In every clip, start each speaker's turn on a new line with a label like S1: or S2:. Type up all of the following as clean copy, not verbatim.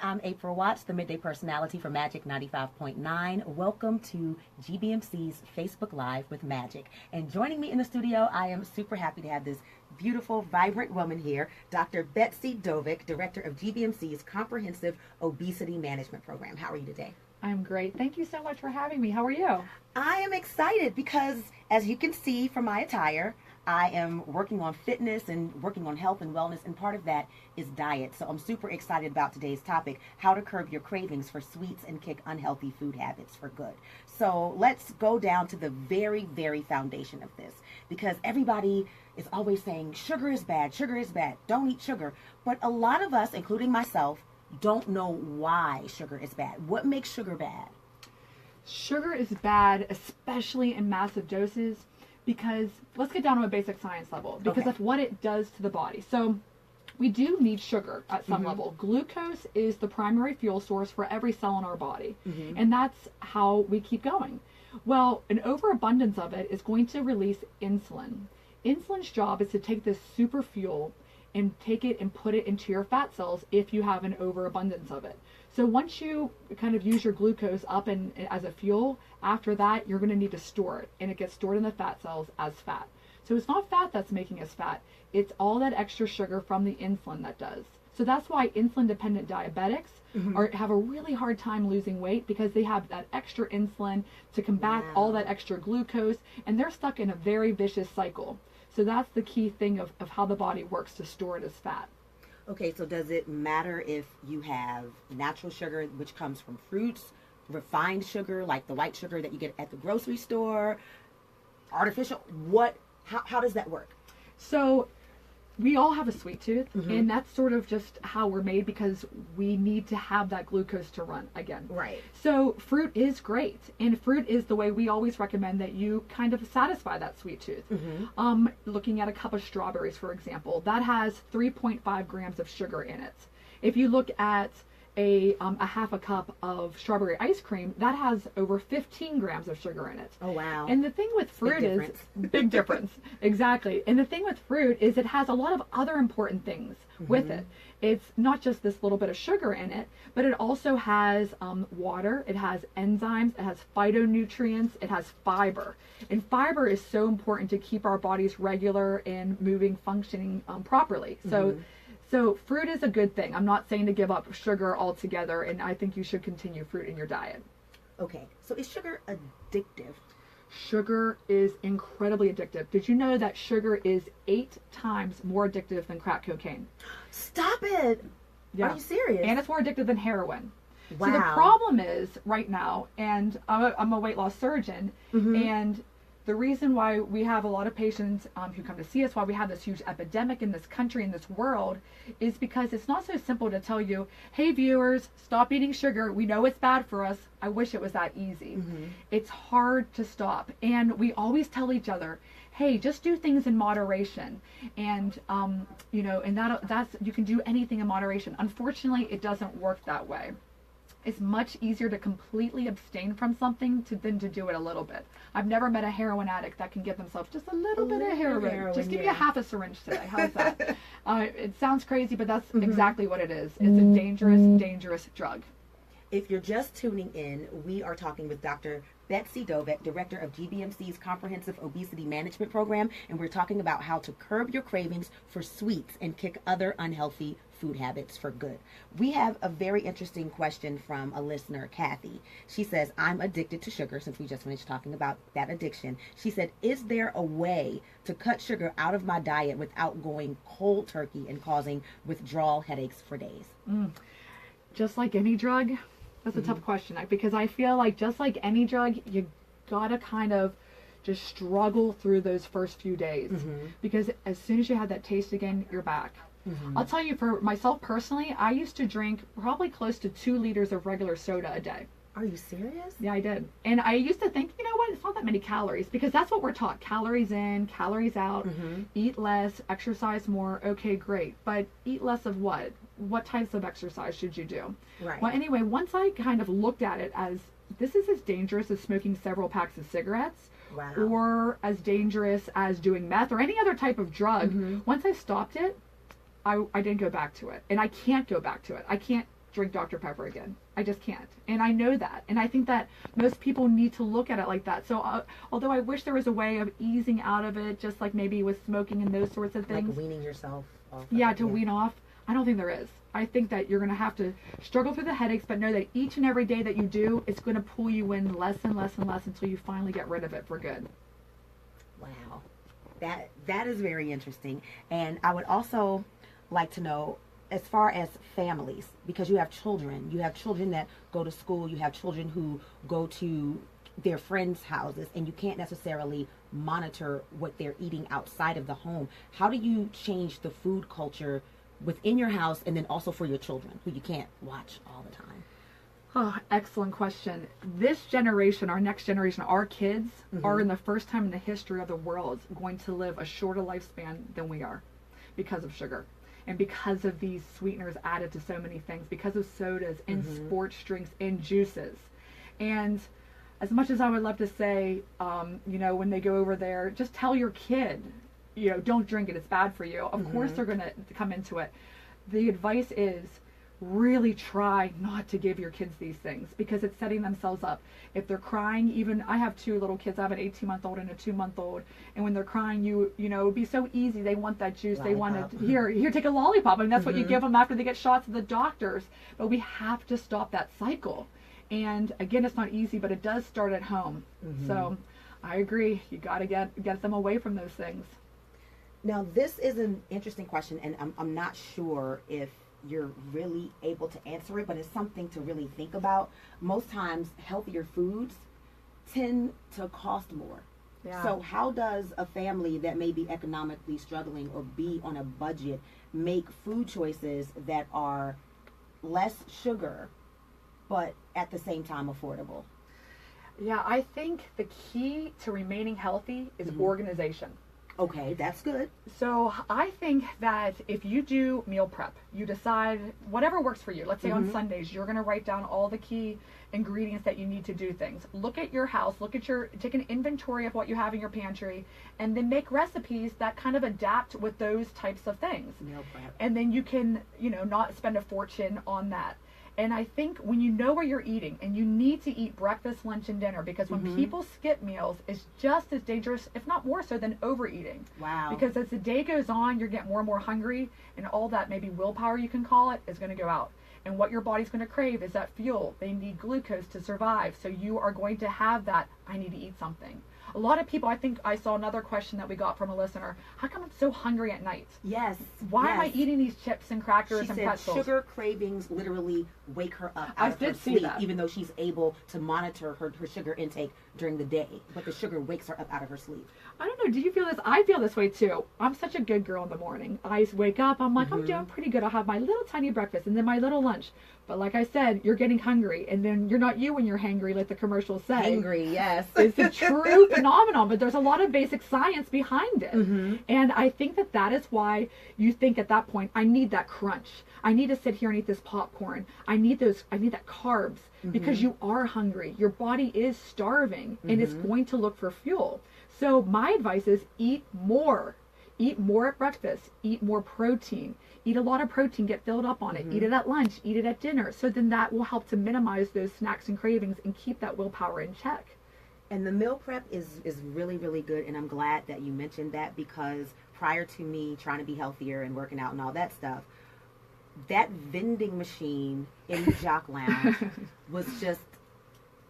S1: I'm April Watts, the midday personality for Magic 95.9. Welcome to GBMC's Facebook Live with Magic. And joining me in the studio, I am super happy to have this beautiful, vibrant woman here, Dr. Betsy Dovec, Director of GBMC's Comprehensive Obesity Management Program. How are you today?
S2: I'm great. Thank you so much for having me. How are you?
S1: I am excited because, as you can see from my attire, I am working on fitness and working on health and wellness, and part of that is diet. So I'm super excited about today's topic, how to curb your cravings for sweets and kick unhealthy food habits for good. So let's go down to the very, very foundation of this, because everybody is always saying sugar is bad, don't eat sugar. But a lot of us, including myself, don't know why sugar is bad. What makes sugar bad?
S2: Sugar is bad, especially in massive doses, because let's get down to a basic science level, because of what it does to the body. So we do need sugar at some level. Glucose is the primary fuel source for every cell in our body, and that's how we keep going. Well, an overabundance of it is going to release insulin. Insulin's job is to take this super fuel and take it and put it into your fat cells if you have an overabundance of it. So once you kind of use your glucose up as a fuel, after that you're going to need to store it, and it gets stored in the fat cells as fat. So it's not fat that's making us fat, it's all that extra sugar from the insulin that does. So that's why insulin-dependent diabetics have a really hard time losing weight, because they have that extra insulin to combat all that extra glucose, and they're stuck in a very vicious cycle. So that's the key thing of how the body works to store it as fat.
S1: Okay, so does it matter if you have natural sugar, which comes from fruits, refined sugar, like the white sugar that you get at the grocery store, artificial? How does that work?
S2: So we all have a sweet tooth, and that's sort of just how we're made, because we need to have that glucose to run again.
S1: Right.
S2: So fruit is great, and fruit is the way we always recommend that you kind of satisfy that sweet tooth. Looking at a cup of strawberries, for example, that has 3.5 grams of sugar in it. If you look at a half a cup of strawberry ice cream, that has over 15 grams of sugar in it.
S1: Oh, wow.
S2: And the thing with fruit is, big difference, exactly. And the thing with fruit is it has a lot of other important things with it. It's not just this little bit of sugar in it, but it also has water, it has enzymes, it has phytonutrients, it has fiber. And fiber is so important to keep our bodies regular and moving, functioning properly. So fruit is a good thing. I'm not saying to give up sugar altogether, and I think you should continue fruit in your diet.
S1: Okay, so is sugar addictive?
S2: Sugar is incredibly addictive. Did you know that sugar is 8 times more addictive than crack cocaine?
S1: Stop it!
S2: Yeah.
S1: Are you serious?
S2: And it's more addictive than heroin.
S1: Wow.
S2: So the problem is right now, and I'm a weight loss surgeon, and the reason why we have a lot of patients who come to see us, why we have this huge epidemic in this country, in this world, is because it's not so simple to tell you, hey viewers, stop eating sugar. We know it's bad for us. I wish it was that easy. It's hard to stop. And we always tell each other, hey, just do things in moderation. And, and that's, you can do anything in moderation. Unfortunately, it doesn't work that way. It's much easier to completely abstain from something than to do it a little bit. I've never met a heroin addict that can give themselves just a little bit of heroin. Just give me a half a syringe today. How's that? It sounds crazy, but that's exactly what it is. It's a dangerous, dangerous drug.
S1: If you're just tuning in, we are talking with Dr. Betsy Dovec, Director of GBMC's Comprehensive Obesity Management Program, and we're talking about how to curb your cravings for sweets and kick other unhealthy food habits for good. We have a very interesting question from a listener, Kathy. She says, I'm addicted to sugar, since we just finished talking about that addiction. She said, is there a way to cut sugar out of my diet without going cold turkey and causing withdrawal headaches for days?
S2: Just like any drug? That's a tough question, because I feel like just like any drug, you gotta kind of just struggle through those first few days, because as soon as you have that taste again, you're back. I'll tell you, for myself personally, I used to drink probably close to 2 liters of regular soda a day.
S1: Are you serious?
S2: Yeah, I did. And I used to think, you know what, it's not that many calories, because that's what we're taught. Calories in, calories out, eat less, exercise more. Okay, great. But eat less of what? What types of exercise should you do?
S1: Right.
S2: Well, anyway, once I kind of looked at it as, this is as dangerous as smoking several packs of cigarettes, or as dangerous as doing meth or any other type of drug, once I stopped it, I didn't go back to it. And I can't go back to it. I can't drink Dr. Pepper again. I just can't. And I know that. And I think that most people need to look at it like that. So although I wish there was a way of easing out of it, just like maybe with smoking and those sorts of things.
S1: Like weaning yourself off.
S2: Wean off. I don't think there is. I think that you're going to have to struggle through the headaches, but know that each and every day that you do, it's going to pull you in less and less and less until you finally get rid of it for good.
S1: Wow. That is very interesting. And I would also like to know, as far as families, because you have children that go to school, you have children who go to their friends' houses, and you can't necessarily monitor what they're eating outside of the home. How do you change the food culture within your house and then also for your children who you can't watch all the time?
S2: Oh, excellent question. This generation, our next generation, our kids are in the first time in the history of the world going to live a shorter lifespan than we are because of sugar and because of these sweeteners added to so many things, because of sodas and sports drinks and juices. And as much as I would love to say, when they go over there, just tell your kid, don't drink it, it's bad for you. Of course they're going to come into it. The advice is really try not to give your kids these things because it's setting themselves up. If they're crying, even I have two little kids, I have an 18-month-old and a 2-month-old, and when they're crying, it would be so easy. They want that juice. Lollipop. They want to, here, take a lollipop. I mean, that's what you give them after they get shots at the doctors. But we have to stop that cycle. And again, it's not easy, but it does start at home. So I agree. You got to get them away from those things.
S1: Now, this is an interesting question, and I'm not sure if you're really able to answer it, but it's something to really think about. Most times, healthier foods tend to cost more. Yeah. So how does a family that may be economically struggling or be on a budget make food choices that are less sugar, but at the same time affordable?
S2: Yeah, I think the key to remaining healthy is organization.
S1: Okay, that's good.
S2: So I think that if you do meal prep, you decide whatever works for you. Let's say on Sundays, you're going to write down all the key ingredients that you need to do things. Look at your house, take an inventory of what you have in your pantry, and then make recipes that kind of adapt with those types of things.
S1: Meal prep.
S2: And then you can, not spend a fortune on that. And I think when you know where you're eating, and you need to eat breakfast, lunch, and dinner, because when people skip meals, it's just as dangerous, if not more so, than overeating.
S1: Wow.
S2: Because as the day goes on, you're getting more and more hungry, and all that maybe willpower, you can call it, is going to go out. And what your body's going to crave is that fuel. They need glucose to survive. So you are going to have that, I need to eat something. A lot of people, I think I saw another question that we got from a listener. How come I'm so hungry at night?
S1: Yes.
S2: Why am I eating these chips and crackers
S1: and
S2: pretzels?
S1: Sugar cravings literally wake her up out of her sleep, even though she's able to monitor her sugar intake during the day. But the sugar wakes her up out of her sleep.
S2: I don't know. Do you feel this? I feel this way too. I'm such a good girl in the morning. I wake up. I'm like, I'm doing pretty good. I'll have my little tiny breakfast and then my little lunch. But like I said, you're getting hungry, and then you're not you when you're hangry, like the commercials say.
S1: Hangry, yes.
S2: It's a true phenomenon, but there's a lot of basic science behind it. And I think that is why you think at that point, I need that crunch. I need to sit here and eat this popcorn. I need that carbs, because you are hungry. Your body is starving, and it's going to look for fuel. So my advice is eat more. Eat more at breakfast. Eat more protein. Eat a lot of protein. Get filled up on it. Eat it at lunch. Eat it at dinner. So then that will help to minimize those snacks and cravings and keep that willpower in check.
S1: And the meal prep is really, really good. And I'm glad that you mentioned that, because prior to me trying to be healthier and working out and all that stuff, that vending machine in the Jock Lounge was just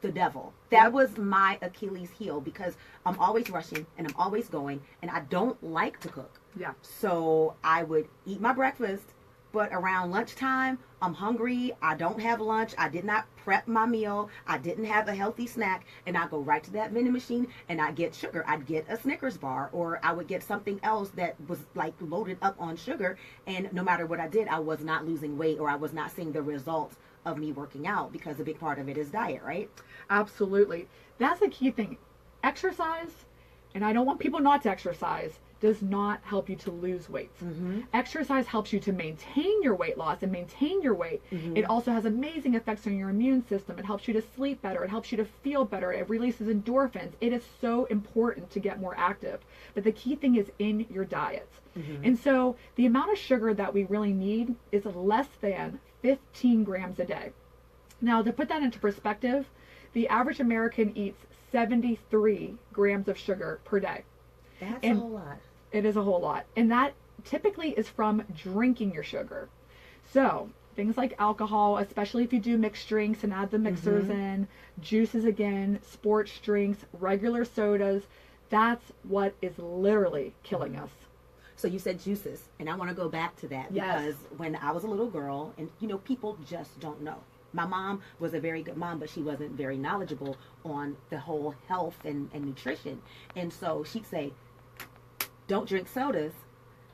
S1: the devil. That was my Achilles heel, because I'm always rushing and I'm always going, and I don't like to cook.
S2: Yeah.
S1: So I would eat my breakfast, but around lunchtime, I'm hungry. I don't have lunch. I did not prep my meal. I didn't have a healthy snack, and I go right to that vending machine and I get sugar. I'd get a Snickers bar, or I would get something else that was like loaded up on sugar. And no matter what I did, I was not losing weight, or I was not seeing the results of me working out, because a big part of it is diet, right?
S2: Absolutely. That's the key thing. Exercise, and I don't want people not to exercise, does not help you to lose weight. Exercise helps you to maintain your weight loss and maintain your weight. It also has amazing effects on your immune system. It helps you to sleep better. It helps you to feel better. It releases endorphins. It is so important to get more active. But the key thing is in your diet. And so the amount of sugar that we really need is less than 15 grams a day. Now, to put that into perspective, the average American eats 73 grams of sugar per day.
S1: That's a whole lot.
S2: It is a whole lot. And that typically is from drinking your sugar. So, things like alcohol, especially if you do mixed drinks and add the mixers in, juices again, sports drinks, regular sodas, that's what is literally killing us.
S1: So you said juices, and I want to go back to that because when I was a little girl, and people just don't know. My mom was a very good mom, but she wasn't very knowledgeable on the whole health and nutrition. And so she'd say, don't drink sodas,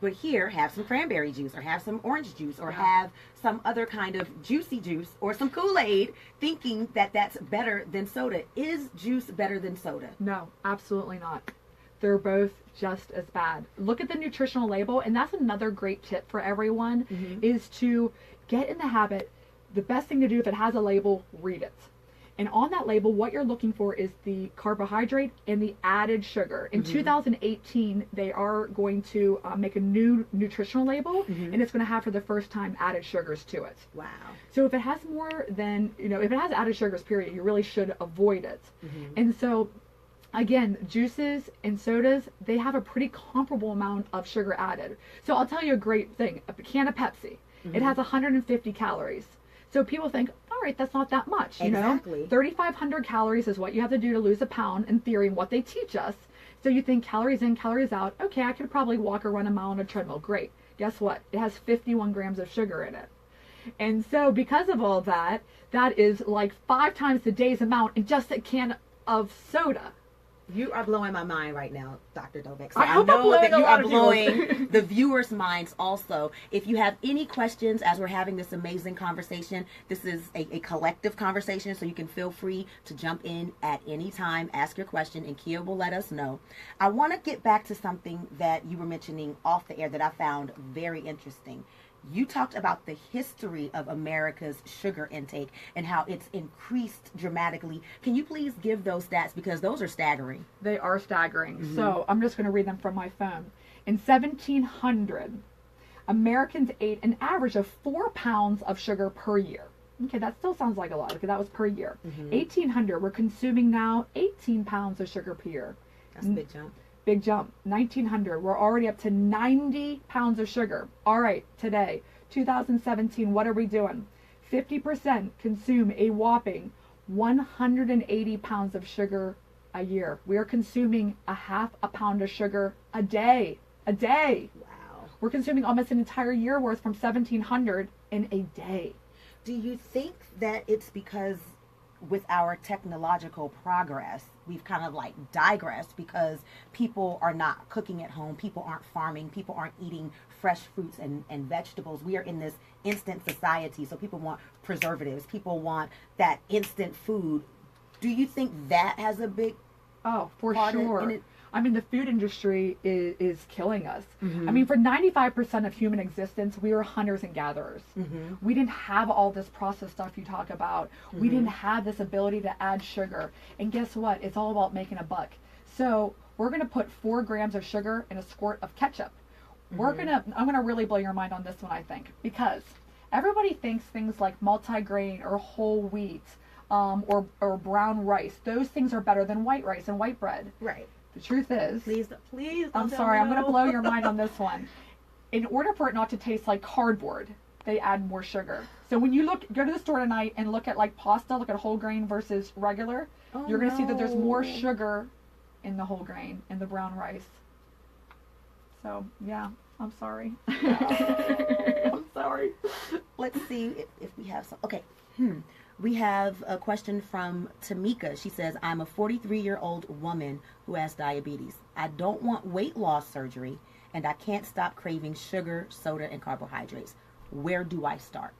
S1: but here, have some cranberry juice or have some orange juice or have some other kind of juicy juice or some Kool-Aid, thinking that that's better than soda. Is juice better than soda?
S2: No, absolutely not. They're both just as bad. Look at the nutritional label, and that's another great tip for everyone, is to get in the habit. The best thing to do, if it has a label, read it. And on that label, what you're looking for is the carbohydrate and the added sugar. In 2018, they are going to make a new nutritional label, and it's going to have for the first time added sugars to it.
S1: Wow.
S2: So if it has more than, if it has added sugars, period, you really should avoid it. And so, again, juices and sodas, they have a pretty comparable amount of sugar added. So I'll tell you a great thing. A can of Pepsi, it has 150 calories. So people think, all right, that's not that much,
S1: Exactly.
S2: 3,500 calories is what you have to do to lose a pound, in theory, and what they teach us. So you think calories in, calories out. Okay, I could probably walk or run a mile on a treadmill. Great. Guess what? It has 51 grams of sugar in it. And so because of all that, that is like 5 times the day's amount in just a can of soda.
S1: You are blowing my mind right now, Dr. Dovec. So
S2: I hope I'm
S1: know
S2: blowing
S1: that you
S2: a lot
S1: are
S2: of
S1: blowing the viewers' minds also. If you have any questions as we're having this amazing conversation, this is a collective conversation, so you can feel free to jump in at any time, ask your question, and Kia will let us know. I want to get back to something that you were mentioning off the air that I found very interesting. You talked about the history of America's sugar intake and how it's increased dramatically. Can you please give those stats, because those are staggering?
S2: They are staggering. So I'm just going to read them from my phone. In 1700, Americans ate an average of 4 pounds of sugar per year. Okay, that still sounds like a lot. Okay, that was per year. 1800, we're consuming now 18 pounds of sugar per year.
S1: That's a big jump.
S2: Big jump. 1900, we're already up to 90 pounds of sugar. All right, today, 2017, what are we doing? 50% consume a whopping 180 pounds of sugar a year. We are consuming a half a pound of sugar a day. A day.
S1: Wow.
S2: We're consuming almost an entire year worth from 1700 in a day.
S1: Do you think that it's because with our technological progress, we've kind of like digressed because people are not cooking at home, people aren't farming, people aren't eating fresh fruits and vegetables. We are in this instant society, so people want preservatives, people want that instant food. Do you think that has a big
S2: for
S1: part
S2: sure.
S1: in it?
S2: I mean, the food industry is killing us. I mean, for 95% of human existence, we were hunters and gatherers. We didn't have all this processed stuff you talk about. We didn't have this ability to add sugar. And guess what? It's all about making a buck. So we're going to put 4 grams of sugar in a squirt of ketchup. I'm going to really blow your mind on this one, I think, because everybody thinks things like multigrain or whole wheat or brown rice, those things are better than white rice and white bread.
S1: Right.
S2: The truth is,
S1: please
S2: I'm sorry, I'm going to blow your mind on this one. In order for it not to taste like cardboard, they add more sugar. So when you go to the store tonight and look at like pasta, look at whole grain versus regular, you're going to see that there's more sugar in the whole grain, in the brown rice. So, yeah, I'm sorry. I'm sorry.
S1: Let's see if we have some. Okay. We have a question from Tamika. She says, I'm a 43-year-old woman who has diabetes. I don't want weight loss surgery, and I can't stop craving sugar, soda, and carbohydrates. Where do I start?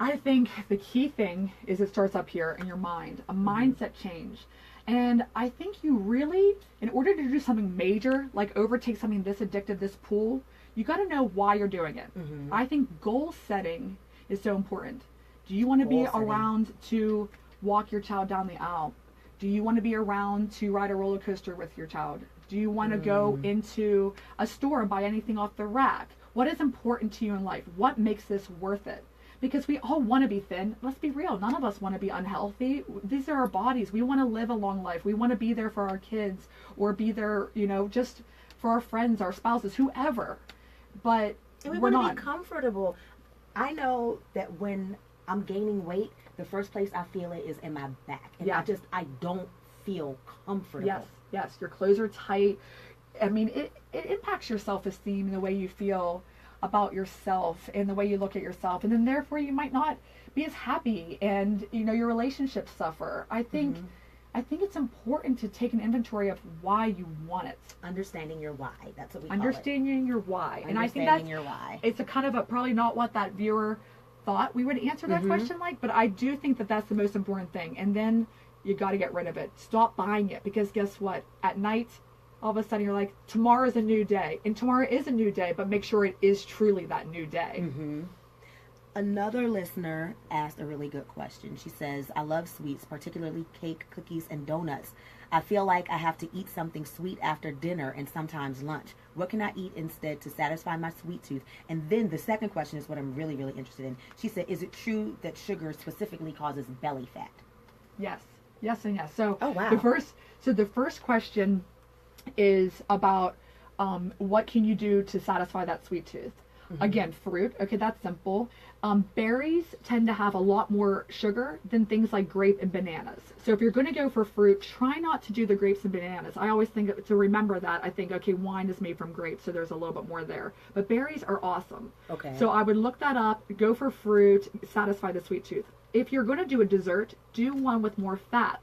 S2: I think the key thing is it starts up here in your mind, a mindset change. And I think you really, in order to do something major, like overtake something this addictive, this pool, you got to know why you're doing it. I think goal setting is so important. Do you want to be around to walk your child down the aisle? Do you want to be around to ride a roller coaster with your child? Do you want to go into a store and buy anything off the rack? What is important to you in life? What makes this worth it? because we all want to be thin. Let's be real. None of us want to be unhealthy. These are our bodies. We want to live a long life. We want to be there for our kids, or be there, just for our friends, our spouses, whoever. But
S1: and we
S2: we're
S1: want
S2: not.
S1: to be comfortable. I know that when I'm gaining weight, the first place I feel it is in my back. And I don't feel comfortable.
S2: Yes. Your clothes are tight. I mean, it impacts your self-esteem and the way you feel about yourself and the way you look at yourself. And then therefore you might not be as happy, and, your relationships suffer. I think it's important to take an inventory of why you want it.
S1: Understanding your why. That's what we call it.
S2: Understanding your why. And I think that's
S1: your why.
S2: It's a kind of probably not what that viewer thought we would answer that question like, but I do think that that's the most important thing. And then you got to get rid of it. Stop buying it, because guess what? At night, all of a sudden you're like, tomorrow's a new day. And tomorrow is a new day, but make sure it is truly that new day.
S1: Mm-hmm. Another listener asked a really good question. She says, I love sweets, particularly cake, cookies, and donuts. I feel like I have to eat something sweet after dinner and sometimes lunch. What can I eat instead to satisfy my sweet tooth? And then the second question is what I'm really, really interested in. She said, is it true that sugar specifically causes belly fat?
S2: Yes. Yes and yes. So
S1: oh, wow.
S2: the first question is about what can you do to satisfy that sweet tooth. Mm-hmm. Again, fruit. Okay, that's simple. Berries tend to have a lot more sugar than things like grape and bananas. So if you're going to go for fruit, try not to do the grapes and bananas. I always think to remember that. I think, okay, wine is made from grapes, so there's a little bit more there. But berries are awesome.
S1: Okay.
S2: So I would look that up, go for fruit, satisfy the sweet tooth. If you're going to do a dessert, do one with more fat.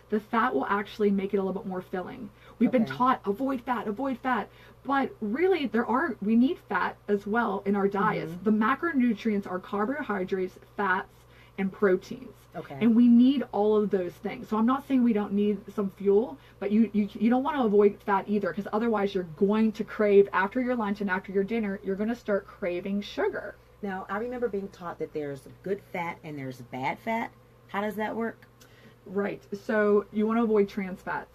S2: The fat will actually make it a little bit more filling. We've been taught, avoid fat. But really, we need fat as well in our diets. Mm-hmm. The macronutrients are carbohydrates, fats, and proteins.
S1: Okay.
S2: And we need all of those things. So I'm not saying we don't need some fuel, but you don't want to avoid fat either, because otherwise you're going to crave, after your lunch and after your dinner, you're going to start craving sugar.
S1: Now, I remember being taught that there's good fat and there's bad fat. How does that work?
S2: Right. So you want to avoid trans fats.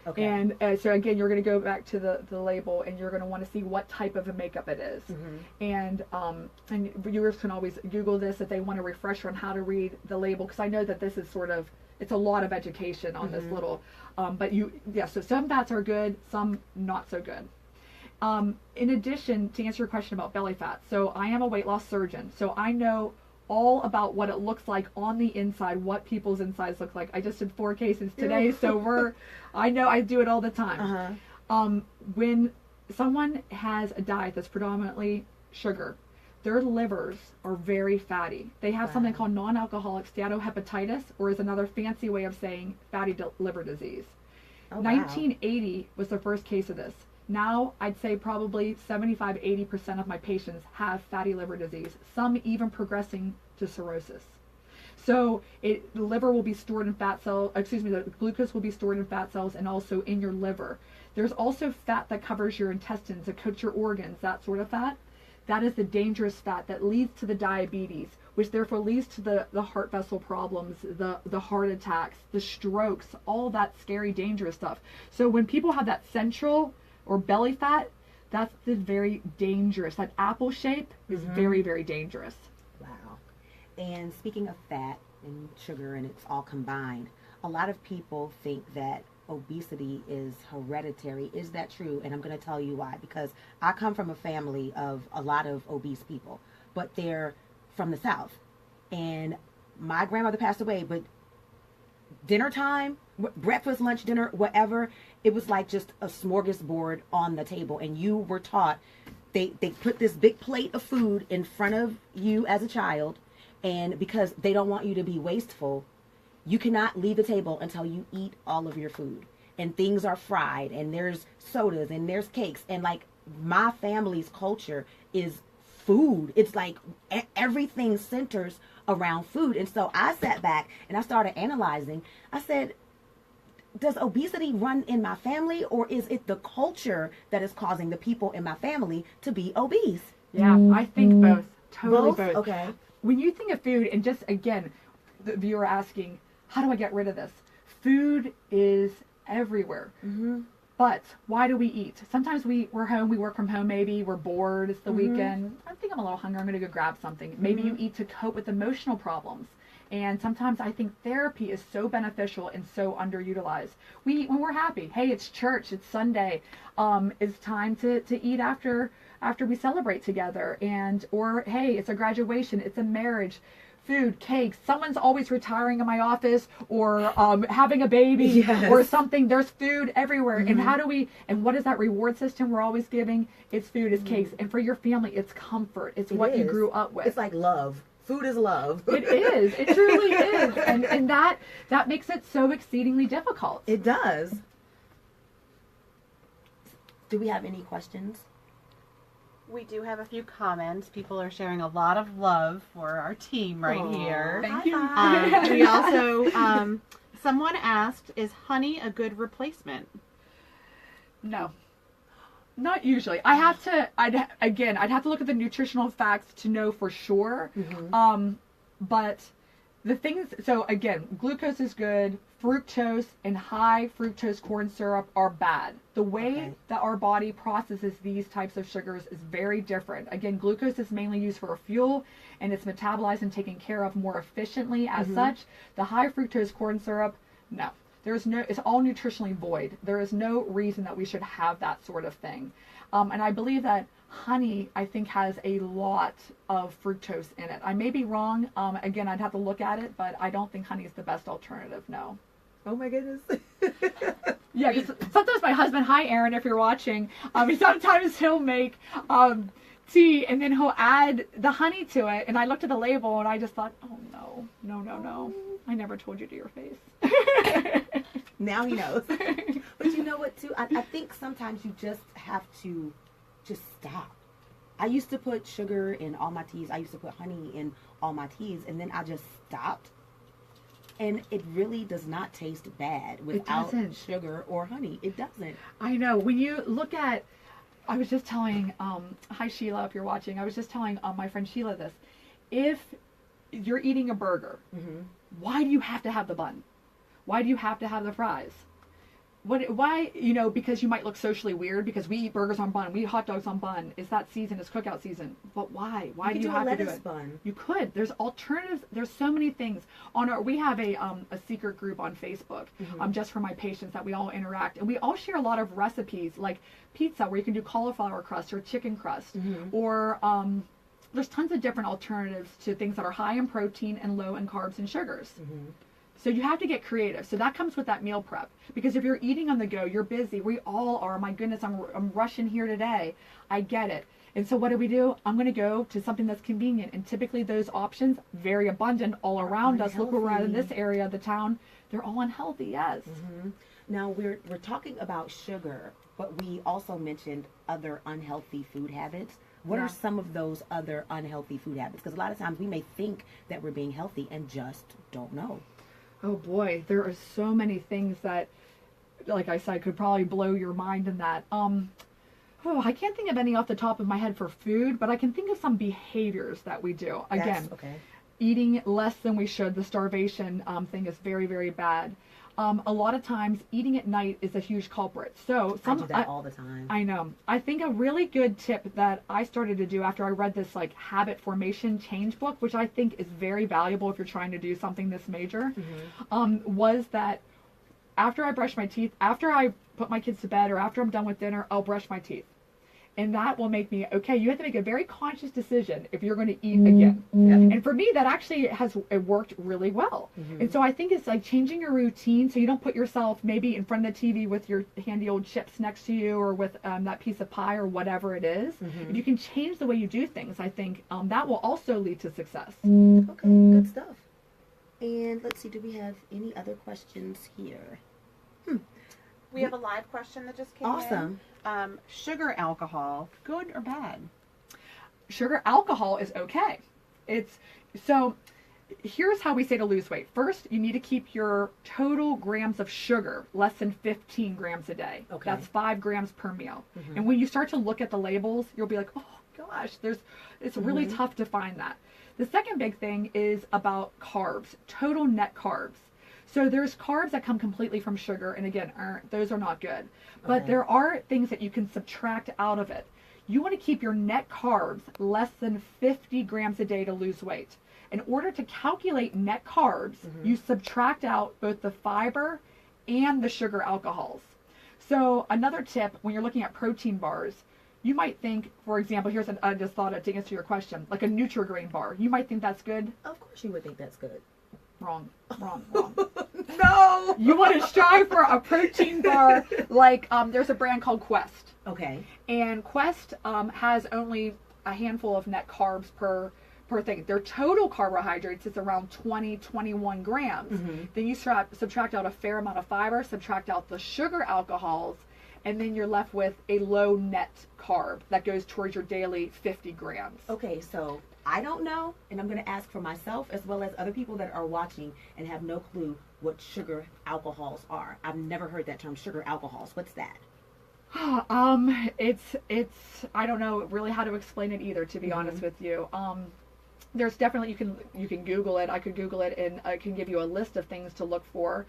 S1: Okay.
S2: And so again, you're going to go back to the label, and you're going to want to see what type of a makeup it is. Mm-hmm. And viewers can always Google this if they want a refresher on how to read the label, because I know that this is it's a lot of education on this little. So some fats are good, some not so good. In addition, to answer your question about belly fat, so I am a weight loss surgeon, so I know all about what it looks like on the inside, what people's insides look like. I just did 4 cases today, so I know I do it all the time. When someone has a diet that's predominantly sugar, their livers are very fatty. They have something called non-alcoholic steatohepatitis, or is another fancy way of saying fatty liver disease. 1980 was the first case of this. Now, I'd say probably 75-80% of my patients have fatty liver disease, some even progressing to cirrhosis. So the liver will be stored in the glucose will be stored in fat cells and also in your liver. There's also fat that covers your intestines, that coats your organs, that sort of fat. That is the dangerous fat that leads to the diabetes, which therefore leads to the heart vessel problems, the heart attacks, the strokes, all that scary, dangerous stuff. So when people have that central or belly fat, that's the very dangerous. That apple shape is very, very dangerous.
S1: Wow. And speaking of fat and sugar, and it's all combined, a lot of people think that obesity is hereditary. Is that true? And I'm going to tell you why. Because I come from a family of a lot of obese people, but they're from the South. And my grandmother passed away, but dinner time, breakfast, lunch, dinner, whatever, it was like just a smorgasbord on the table. And you were taught, they put this big plate of food in front of you as a child, and because they don't want you to be wasteful, you cannot leave the table until you eat all of your food. And things are fried, and there's sodas, and there's cakes. And like, my family's culture is food. It's like everything centers around food. And so I sat back and I started analyzing. I said, does obesity run in my family, or is it the culture that is causing the people in my family to be obese?
S2: Yeah, I think both. Totally both.
S1: Okay.
S2: When you think of food, and just again, the viewer asking, how do I get rid of this? Food is everywhere. But why do we eat? Sometimes we're home, we work from home maybe, we're bored, it's the weekend. I think I'm a little hungry, I'm going to go grab something. Maybe you eat to cope with emotional problems. And sometimes I think therapy is so beneficial and so underutilized. We eat when we're happy. Hey, it's church, it's Sunday. It's time to eat after we celebrate together. Or hey, it's a graduation, it's a marriage. Food, cakes, someone's always retiring in my office, or having a baby, or something. There's food everywhere. And what is that reward system we're always giving? It's food, it's cakes. And for your family, it's comfort. It's what you grew up with.
S1: It's like love. Food is love.
S2: It is. It truly is. And that makes it so exceedingly difficult.
S1: It does. Do we have any questions?
S3: We do have a few comments. People are sharing a lot of love for our team right here.
S2: Thank you.
S3: We also, someone asked, is honey a good replacement?
S2: No. Not usually. I'd have to look at the nutritional facts to know for sure. But the things, so again, glucose is good. Fructose and high fructose corn syrup are bad. The way that our body processes these types of sugars is very different. Again, glucose is mainly used for fuel, and it's metabolized and taken care of more efficiently as such. The high fructose corn syrup, no. It's all nutritionally void. There is no reason that we should have that sort of thing. And I believe that honey, I think, has a lot of fructose in it. I may be wrong. Again, I'd have to look at it, but I don't think honey is the best alternative, no.
S1: Oh my goodness.
S2: Yeah, because sometimes my husband, hi Aaron, if you're watching, sometimes he'll make tea and then he'll add the honey to it. And I looked at the label and I just thought, oh no. I never told you to your face.
S1: Now he knows. But you know what, too? I think sometimes you just have to just stop. I used to put sugar in all my teas. I used to put honey in all my teas. And then I just stopped. And it really does not taste bad without sugar or honey. It doesn't.
S2: I know. When you look at, I was just telling, hi Sheila, if you're watching, I was just telling my friend Sheila this. If you're eating a burger, why do you have to have the bun? Why do you have to have the fries? Why, because you might look socially weird because we eat burgers on bun, we eat hot dogs on bun. It's that season, it's cookout season. But why? Why do you have to do it?
S1: Bun.
S2: You could. There's alternatives. There's so many things. We have a secret group on Facebook, just for my patients that we all interact. And we all share a lot of recipes like pizza where you can do cauliflower crust or chicken crust. Or there's tons of different alternatives to things that are high in protein and low in carbs and sugars. So you have to get creative. So that comes with that meal prep. Because if you're eating on the go, you're busy. We all are. My goodness, I'm rushing here today. I get it. And so what do? I'm going to go to something that's convenient. And typically those options, very abundant all around us. Look, we're at in this area of the town. They're all unhealthy, yes.
S1: Now, we're talking about sugar, but we also mentioned other unhealthy food habits. What are some of those other unhealthy food habits? Because a lot of times we may think that we're being healthy and just don't know.
S2: Oh boy, there are so many things that, like I said, could probably blow your mind in that. I can't think of any off the top of my head for food, but I can think of some behaviors that we do. Again, eating less than we should. The starvation thing is very, very bad. A lot of times eating at night is a huge culprit. So
S1: I do that all the time.
S2: I know. I think a really good tip that I started to do after I read this habit formation change book, which I think is very valuable if you're trying to do something this major, was that after I brush my teeth, after I put my kids to bed or after I'm done with dinner, I'll brush my teeth. And that will make me, you have to make a very conscious decision if you're going to eat again. And for me, that actually it worked really well. And so I think it's like changing your routine so you don't put yourself maybe in front of the TV with your handy old chips next to you or with that piece of pie or whatever it is. If you can change the way you do things, I think that will also lead to success.
S1: Okay, good stuff. And let's see, do we have any other questions here?
S3: We have a live question that just came in.
S1: Awesome.
S3: Sugar alcohol, good or bad?
S2: Sugar alcohol is okay. So here's how we say to lose weight. First, you need to keep your total grams of sugar less than 15 grams a day. That's 5 grams per meal. And when you start to look at the labels, you'll be like, oh gosh, it's really tough to find that. The second big thing is about carbs, total net carbs. So there's carbs that come completely from sugar, and again, those are not good. But
S1: Okay.
S2: there are things that you can subtract out of it. You want to keep your net carbs less than 50 grams a day to lose weight. In order to calculate net carbs, you subtract out both the fiber and the sugar alcohols. So another tip when you're looking at protein bars, you might think, for example, I just thought to answer your question, like a Nutri-Grain bar. You might think that's good.
S1: Of course you would think that's good.
S2: Wrong.
S1: No!
S2: You want to strive for a protein bar like there's a brand called Quest.
S1: Okay.
S2: And Quest has only a handful of net carbs per thing. Their total carbohydrates is around 20, 21 grams. Then you subtract out a fair amount of fiber, subtract out the sugar alcohols, and then you're left with a low net carb that goes towards your daily 50 grams.
S1: Okay, so I don't know, and I'm going to ask for myself as well as other people that are watching and have no clue what sugar alcohols are. I've never heard that term, sugar alcohols. What's that?
S2: It's I don't know really how to explain it either, to be honest with you. There's definitely, you can Google it. I could Google it, and I can give you a list of things to look for.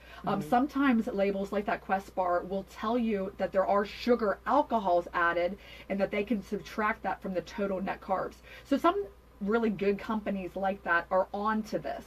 S2: Sometimes labels like that Quest bar will tell you that there are sugar alcohols added, and that they can subtract that from the total net carbs. So some really good companies like that are on to this.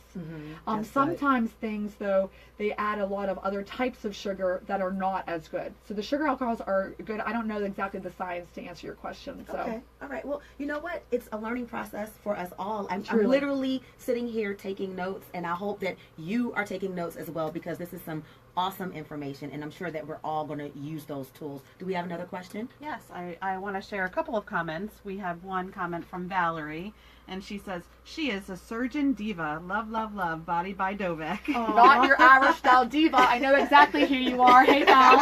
S2: Sometimes things, though, they add a lot of other types of sugar that are not as good. So the sugar alcohols are good. I don't know exactly the science to answer your question. So.
S1: Okay. All right. Well, you know what? It's a learning process for us all. I'm
S2: Truly.
S1: literally sitting here taking notes, and I hope that you are taking notes as well, because this is some awesome information, and I'm sure that we're all going to use those tools. Do we have another question?
S3: Yes, I want to share a couple of comments. We have one comment from Valerie, and she says, she is a surgeon diva. Love, love, love. Body by Dovec.
S2: Not your Irish style diva. I know exactly who you are. Hey, Val.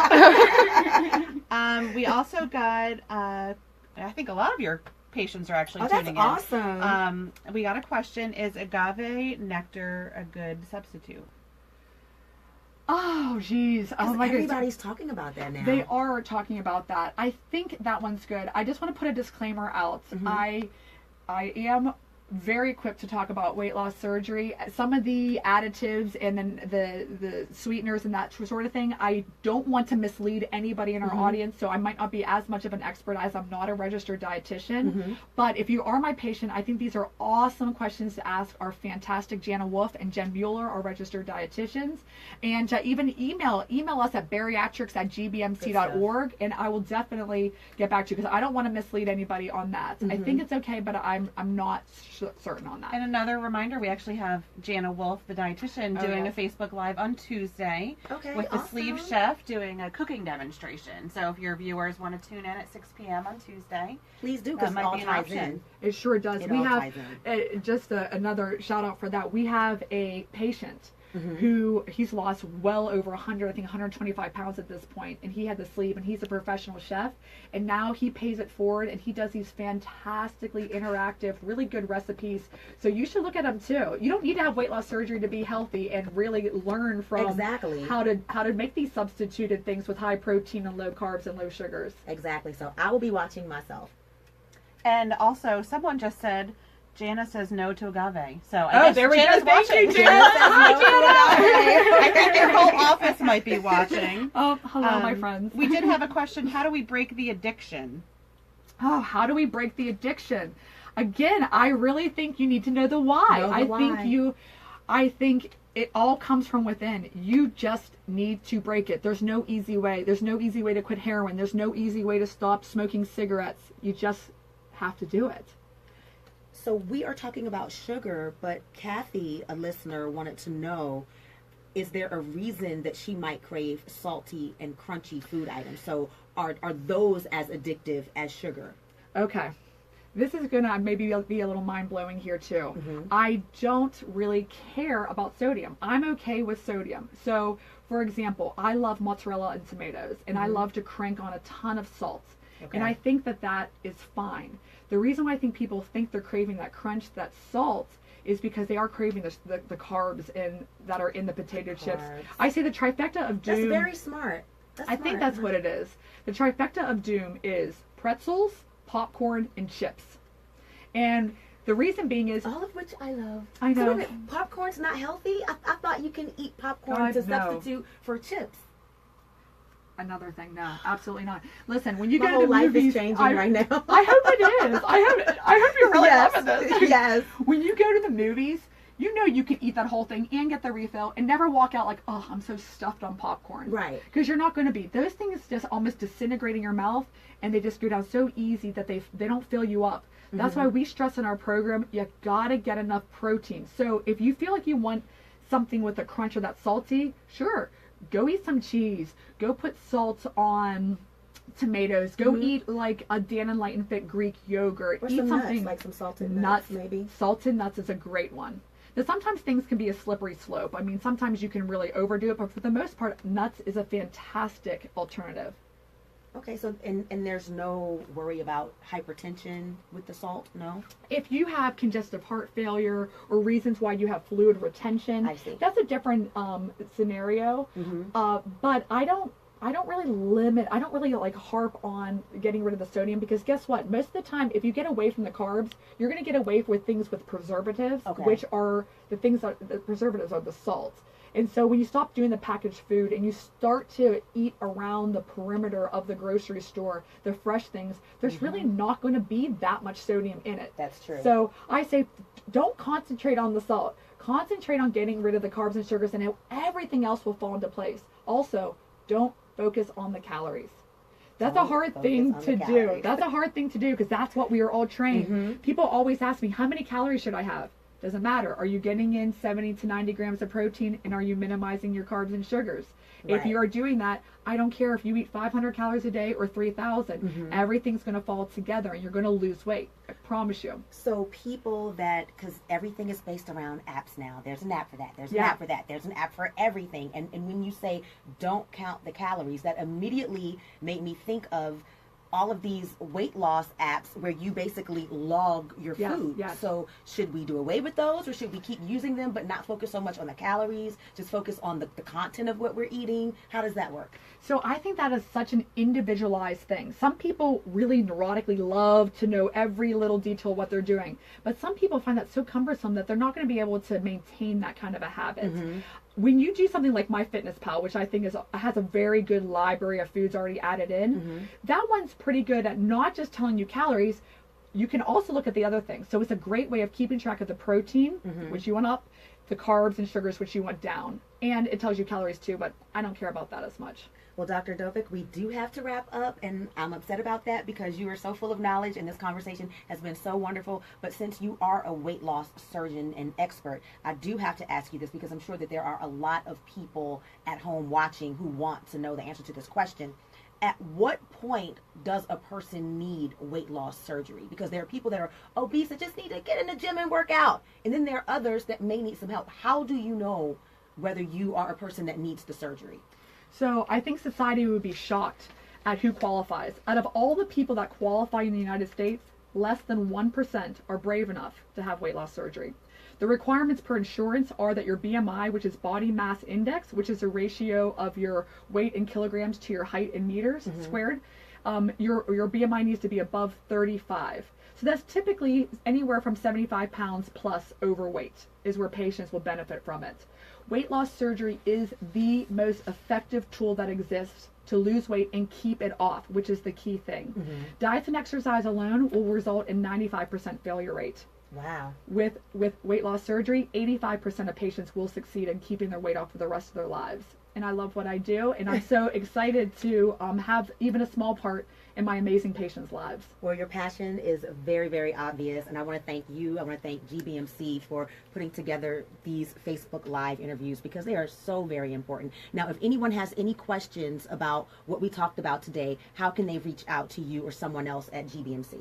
S3: We also got, I think a lot of your patients are actually
S1: That's
S3: tuning
S1: awesome.
S3: in. We got a question, is agave nectar a good substitute?
S2: Oh, geez. Oh, my goodness.
S1: Everybody's talking about that now.
S2: They are talking about that. I think that one's good. I just want to put a disclaimer out. I am very equipped to talk about weight loss surgery. Some of the additives and then the sweeteners and that sort of thing, I don't want to mislead anybody in our audience, so I might not be as much of an expert as I'm not a registered dietitian. But if you are my patient, I think these are awesome questions to ask our fantastic Jana Wolf and Jen Mueller, our registered dietitians. And even email us at bariatrics@gbmc.org, and I will definitely get back to you, because I don't want to mislead anybody on that. I think it's okay, but I'm not certain on that.
S3: And another reminder, we actually have Jana Wolf, the dietitian, doing
S2: yes.
S3: a Facebook Live on Tuesday with the
S1: awesome.
S3: Sleeve Chef doing a cooking demonstration. So if your viewers want to tune in at 6 p.m. on Tuesday,
S1: Please do,
S3: that
S1: because it
S3: might
S1: all
S3: be an
S1: ties
S3: option.
S1: in.
S2: It sure does.
S1: It
S2: We
S1: all
S2: have
S1: ties
S2: just another shout out for that. We have a patient who he's lost well over 100, I think 125 pounds at this point, and he had the sleeve, and he's a professional chef, and now he pays it forward, and he does these fantastically interactive, really good recipes. So you should look at them too. You don't need to have weight loss surgery to be healthy and really learn from
S1: Exactly.
S2: how to make these substituted things with high protein and low carbs and low sugars.
S1: Exactly. So I will be watching myself.
S3: And also, someone just said, Jana says no to agave. So I guess
S2: there we
S3: Jana's
S2: go. Thank
S3: watching.
S2: you, Jana.
S3: I think your whole office might be watching.
S2: Oh, hello, my friends.
S3: We did have a question. How do we break the addiction?
S2: Oh, how do we break the addiction? Again, I really think you need to know the why.
S1: Know the
S2: I
S1: why.
S2: I think it all comes from within. You just need to break it. There's no easy way. There's no easy way to quit heroin. There's no easy way to stop smoking cigarettes. You just have to do it.
S1: So we are talking about sugar, but Kathy, a listener, wanted to know, is there a reason that she might crave salty and crunchy food items? So are those as addictive as sugar?
S2: Okay. This is going to maybe be a little mind-blowing here too. I don't really care about sodium. I'm okay with sodium. So, for example, I love mozzarella and tomatoes, and I love to crank on a ton of salt.
S1: Okay.
S2: And I think that is fine. The reason why I think people think they're craving that crunch, that salt, is because they are craving the carbs that are in the potato chips. I say the trifecta of doom.
S1: That's very smart.
S2: I think that's what it is. The trifecta of doom is pretzels, popcorn, and chips. And The reason being is,
S1: all of which I love.
S2: I know.
S1: So wait a minute, popcorn's not healthy? I thought you can eat popcorn
S2: God,
S1: to
S2: no.
S1: substitute for chips.
S2: Another thing, no, absolutely not. Listen, when you
S1: My
S2: go to
S1: whole
S2: the
S1: life
S2: movies,
S1: is changing right now.
S2: I hope it is. I hope you're really
S1: Yes.
S2: loving this.
S1: Yes.
S2: When you go to the movies, you know you can eat that whole thing and get the refill and never walk out like, oh, I'm so stuffed on popcorn.
S1: Right.
S2: Because you're not going to be. Those things just almost disintegrate in your mouth, and they just go down so easy that they don't fill you up. That's why we stress in our program, you gotta get enough protein. So if you feel like you want something with a crunch or that's salty, sure, go eat some cheese. Go put salt on tomatoes. Go eat like a Dan and Light and Fit Greek yogurt.
S1: Or
S2: Eat
S1: some
S2: something
S1: nuts, like some salted nuts, maybe.
S2: Salted nuts is a great one. Now sometimes things can be a slippery slope. I mean, sometimes you can really overdo it, but for the most part, nuts is a fantastic alternative.
S1: Okay, so and there's no worry about hypertension with the salt, no?
S2: If you have congestive heart failure or reasons why you have fluid retention,
S1: I see.
S2: that's a different scenario. But I don't really like harp on getting rid of the sodium, because guess what? Most of the time, if you get away from the carbs, you're going to get away with things with preservatives, which are the preservatives are the salts. And so when you stop doing the packaged food and you start to eat around the perimeter of the grocery store, the fresh things, there's really not going to be that much sodium in it.
S1: That's true.
S2: So I say, don't concentrate on the salt. Concentrate on getting rid of the carbs and sugars, and everything else will fall into place. Also, don't focus on the calories. That's a hard thing to do. That's a hard thing to do, because that's what we are all trained. People always ask me, how many calories should I have? Doesn't matter. Are you getting in 70 to 90 grams of protein, and are you minimizing your carbs and sugars? Right. If you are doing that, I don't care if you eat 500 calories a day or 3,000. Everything's going to fall together, and you're going to lose weight. I promise you.
S1: So people because everything is based around apps now. There's an app for that. There's an app for that. There's an app for everything. And when you say don't count the calories, that immediately made me think of all of these weight loss apps where you basically log your food.
S2: Yes.
S1: So should we do away with those, or should we keep using them but not focus so much on the calories, just focus on the content of what we're eating? How does that work?
S2: So I think that is such an individualized thing. Some people really neurotically love to know every little detail of what they're doing, but some people find that so cumbersome that they're not going to be able to maintain that kind of a habit. When you do something like MyFitnessPal, which I think has a very good library of foods already added in, that one's pretty good at not just telling you calories. You can also look at the other things. So it's a great way of keeping track of the protein, which you want up, the carbs and sugars, which you want down. And it tells you calories too, but I don't care about that as much.
S1: Well, Dr. Dovec, we do have to wrap up, and I'm upset about that because you are so full of knowledge, and this conversation has been so wonderful. But since you are a weight loss surgeon and expert, I do have to ask you this, because I'm sure that there are a lot of people at home watching who want to know the answer to this question. At what point does a person need weight loss surgery? Because there are people that are obese that just need to get in the gym and work out. And then there are others that may need some help. How do you know whether you are a person that needs the surgery?
S2: So I think society would be shocked at who qualifies. Out of all the people that qualify in the United States, less than 1% are brave enough to have weight loss surgery. The requirements per insurance are that your BMI, which is body mass index, which is a ratio of your weight in kilograms to your height in meters squared, your BMI needs to be above 35. So that's typically anywhere from 75 pounds plus overweight is where patients will benefit from it. Weight loss surgery is the most effective tool that exists to lose weight and keep it off, which is the key thing. Diet and exercise alone will result in 95% failure rate.
S1: Wow.
S2: With weight loss surgery, 85% of patients will succeed in keeping their weight off for the rest of their lives. And I love what I do, and I'm so excited to have even a small part in my amazing patients' lives.
S1: Well, your passion is very, very obvious, and I want to thank you. I want to thank GBMC for putting together these Facebook Live interviews, because they are so very important. Now, if anyone has any questions about what we talked about today, how can they reach out to you or someone else at GBMC?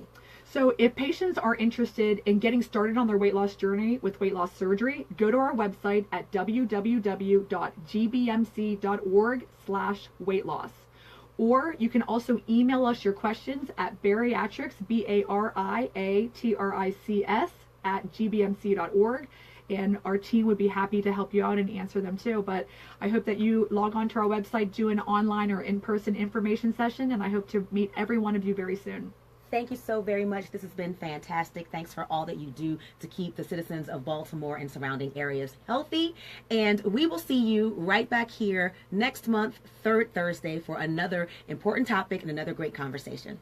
S2: So if patients are interested in getting started on their weight loss journey with weight loss surgery, go to our website at www.gbmc.org/weight-loss. Or you can also email us your questions at bariatrics, BARIATRICS, @gbmc.org. And our team would be happy to help you out and answer them too. But I hope that you log on to our website, do an online or in-person information session, and I hope to meet every one of you very soon.
S1: thank you so very much. This has been fantastic. Thanks for all that you do to keep the citizens of Baltimore and surrounding areas healthy. And we will see you right back here next month, third Thursday, for another important topic and another great conversation.